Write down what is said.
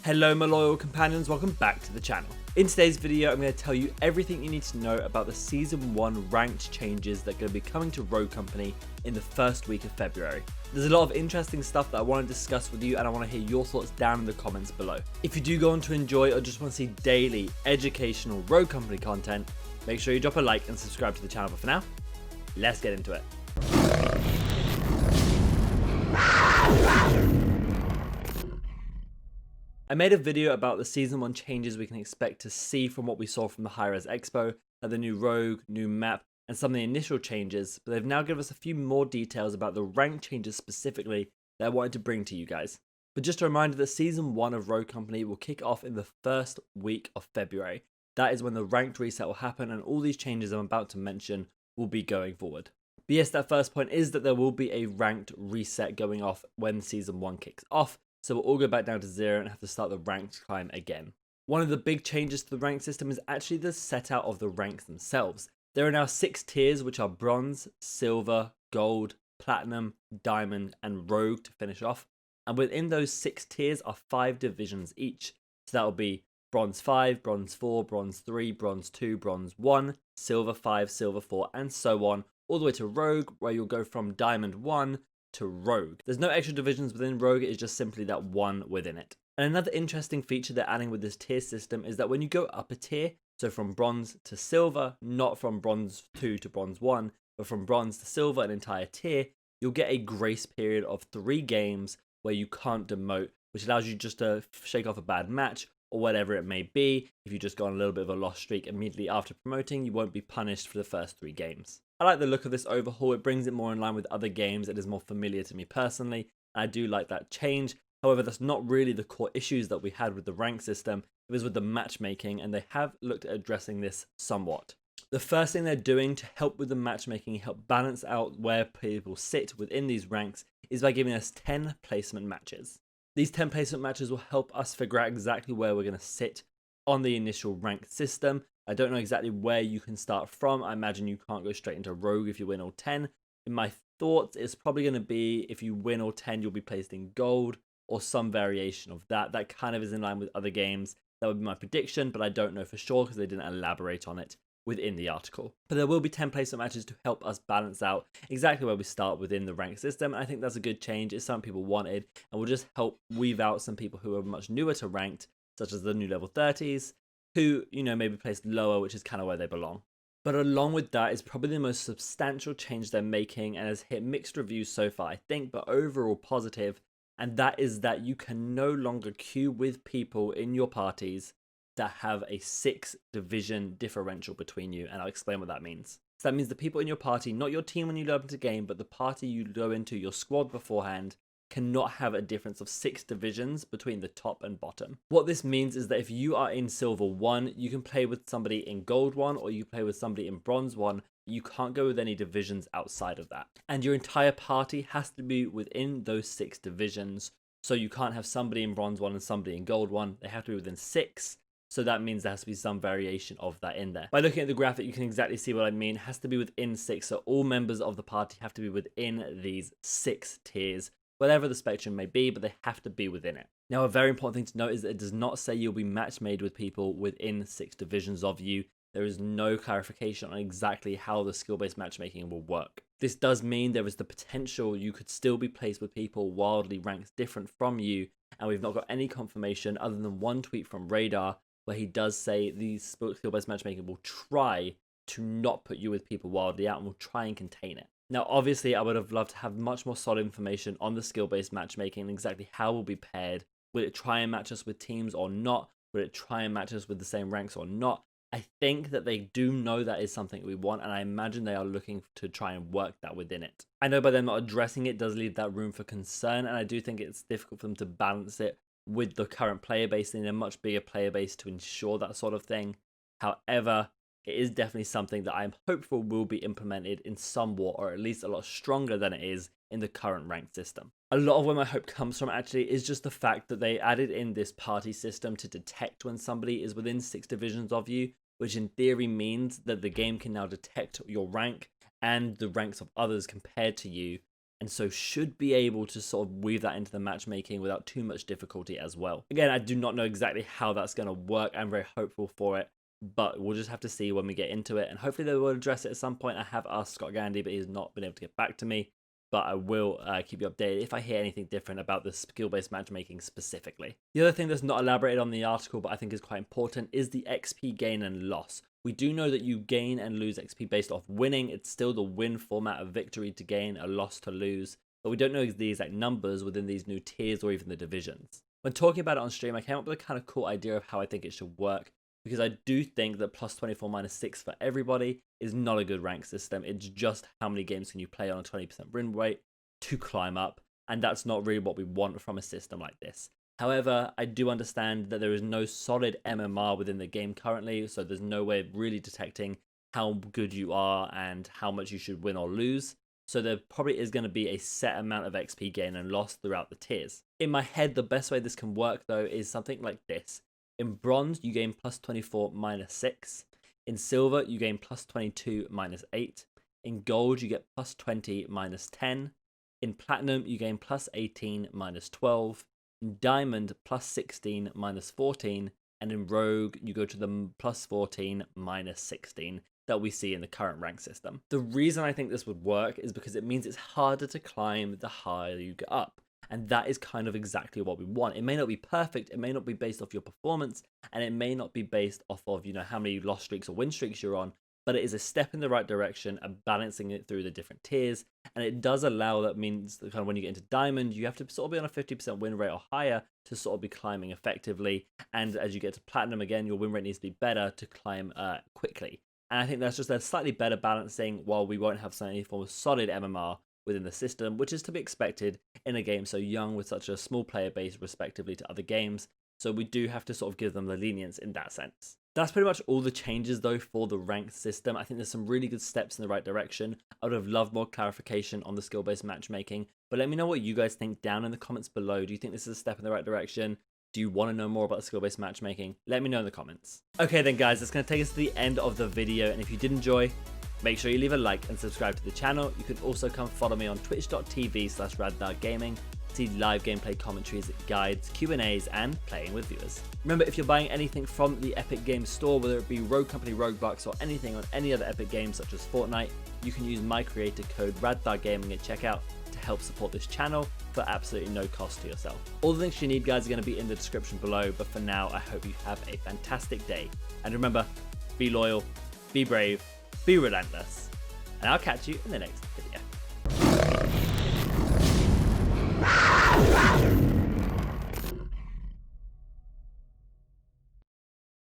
Hello my loyal companions, welcome back to the channel. In today's video I'm going to tell you everything you need to know about the Season 1 ranked changes that are going to be coming to Rogue Company in the first week of February. There's a lot of interesting stuff that I want to discuss with you and I want to hear your thoughts down in the comments below. If you do go on to enjoy or just want to see daily educational Rogue Company content, make sure you drop a like and subscribe to the channel. But for now, let's get into it. I made a video about the Season 1 changes we can expect to see from what we saw from the Hi-Rez Expo, like the new Rogue, new map, and some of the initial changes, but they've now given us a few more details about the rank changes specifically that I wanted to bring to you guys. But just a reminder that Season 1 of Rogue Company will kick off in the first week of February. That is when the ranked reset will happen and all these changes I'm about to mention will be going forward. But yes, that first point is that there will be a ranked reset going off when Season 1 kicks off. So we'll all go back down to 0 and have to start the ranked climb again. One of the big changes to the rank system is actually the setup of the ranks themselves. There are now 6 tiers, which are bronze, silver, gold, platinum, diamond, and rogue to finish off. And within those 6 tiers are 5 divisions each. So that will be bronze 5, bronze 4, bronze 3, bronze 2, bronze 1, silver 5, silver 4, and so on, all the way to rogue, where you'll go from diamond 1 to rogue. There's no extra divisions within rogue, it's just simply that one within it. And another interesting feature they're adding with this tier system is that when you go up a tier, so from bronze to silver, not from bronze 2 to bronze 1, but from bronze to silver, an entire tier, you'll get a grace period of 3 games where you can't demote, which allows you just to shake off a bad match or whatever it may be. If you just go on a little bit of a lost streak immediately after promoting, you won't be punished for the first 3 games. I like the look of this overhaul. It brings it more in line with other games. It is more familiar to me personally, and I do like that change. However, that's not really the core issues that we had with the rank system. It was with the matchmaking, and they have looked at addressing this somewhat. The first thing they're doing to help with the matchmaking, help balance out where people sit within these ranks, is by giving us 10 placement matches. These 10 placement matches will help us figure out exactly where we're going to sit on the initial ranked system. I don't know exactly where you can start from. I imagine you can't go straight into rogue if you win all 10. In my thoughts, it's probably going to be if you win all 10, you'll be placed in gold or some variation of that. That kind of is in line with other games. That would be my prediction, but I don't know for sure because they didn't elaborate on it within the article. But there will be 10 placement matches to help us balance out exactly where we start within the rank system. And I think that's a good change. It's something people wanted and will just help weave out some people who are much newer to ranked, such as the new level 30s, who, you know, maybe placed lower, which is kind of where they belong. But along with that is probably the most substantial change they're making and has hit mixed reviews so far, I think, but overall positive. And that is that you can no longer queue with people in your parties that have a 6 division differential between you. And I'll explain what that means. So that means the people in your party, not your team when you load into game, but the party you go into, your squad beforehand, cannot have a difference of 6 divisions between the top and bottom. What this means is that if you are in silver 1, you can play with somebody in gold 1 or you play with somebody in bronze 1. You can't go with any divisions outside of that. And your entire party has to be within those 6 divisions. So you can't have somebody in bronze 1 and somebody in gold 1. They have to be within 6. So that means there has to be some variation of that in there. By looking at the graphic, you can exactly see what I mean. It has to be within 6. So all members of the party have to be within these 6 tiers, whatever the spectrum may be, but they have to be within it. Now, a very important thing to note is that it does not say you'll be match made with people within 6 divisions of you. There is no clarification on exactly how the skill-based matchmaking will work. This does mean there is the potential you could still be placed with people wildly ranked different from you, and we've not got any confirmation other than one tweet from Radthar where he does say the skill-based matchmaking will try to not put you with people wildly out and will try and contain it. Now, obviously, I would have loved to have much more solid information on the skill-based matchmaking and exactly how we'll be paired. Will it try and match us with teams or not? Will it try and match us with the same ranks or not? I think that they do know that is something we want, and I imagine they are looking to try and work that within it. I know by them not addressing it does leave that room for concern, and I do think it's difficult for them to balance it with the current player base. They need a much bigger player base to ensure that sort of thing. However, it is definitely something that I'm hopeful will be implemented in somewhat, or at least a lot stronger than it is in the current ranked system. A lot of where my hope comes from actually is just the fact that they added in this party system to detect when somebody is within 6 divisions of you, which in theory means that the game can now detect your rank and the ranks of others compared to you and so should be able to sort of weave that into the matchmaking without too much difficulty as well. Again, I do not know exactly how that's going to work. I'm very hopeful for it, but we'll just have to see when we get into it, and hopefully they will address it at some point. I have asked Scott Gandy, but he's not been able to get back to me, but I will keep you updated if I hear anything different about the skill-based matchmaking specifically. The other thing that's not elaborated on the article, but I think is quite important, is the XP gain and loss. We do know that you gain and lose XP based off winning. It's still the win format of victory to gain, a loss to lose, but we don't know the exact numbers within these new tiers or even the divisions. When talking about it on stream, I came up with a kind of cool idea of how I think it should work, because I do think that plus 24 minus 6 for everybody is not a good rank system. It's just how many games can you play on a 20% win rate to climb up, and that's not really what we want from a system like this. However, I do understand that there is no solid MMR within the game currently, so there's no way of really detecting how good you are and how much you should win or lose. So there probably is going to be a set amount of XP gain and loss throughout the tiers. In my head, the best way this can work though is something like this. In bronze, you gain plus 24 minus 6. In silver, you gain plus 22 minus 8. In gold, you get plus 20 minus 10. In platinum, you gain plus 18 minus 12. In diamond, plus 16 minus 14. And in rogue, you go to the plus 14 minus 16 that we see in the current rank system. The reason I think this would work is because it means it's harder to climb the higher you get up. And that is kind of exactly what we want. It may not be perfect, it may not be based off your performance, and it may not be based off of, how many loss streaks or win streaks you're on, but it is a step in the right direction and balancing it through the different tiers. And it does allow, that means that kind of when you get into diamond, you have to sort of be on a 50% win rate or higher to sort of be climbing effectively. And as you get to platinum again, your win rate needs to be better to climb quickly. And I think that's just a slightly better balancing, while we won't have any form of solid MMR within the system, which is to be expected in a game so young with such a small player base respectively to other games. So we do have to sort of give them the lenience in that sense. That's pretty much all the changes though for the ranked system. I think there's some really good steps in the right direction. I would have loved more clarification on the skill-based matchmaking, but let me know what you guys think down in the comments below. Do you think this is a step in the right direction? Do you want to know more about skill-based matchmaking? Let me know in the comments. Okay then guys, that's going to take us to the end of the video, and if you did enjoy, make sure you leave a like and subscribe to the channel. You can also come follow me on twitch.tv/RADTHARGAMING to see live gameplay commentaries, guides, Q&As, and playing with viewers. Remember, if you're buying anything from the Epic Games store, whether it be Rogue Company, Roguebucks, or anything on any other Epic games such as Fortnite, you can use my creator code RADTHARGAMING at checkout to help support this channel for absolutely no cost to yourself. All the links you need, guys, are going to be in the description below, but for now, I hope you have a fantastic day. And remember, be loyal, be brave, be relentless, and I'll catch you in the next video.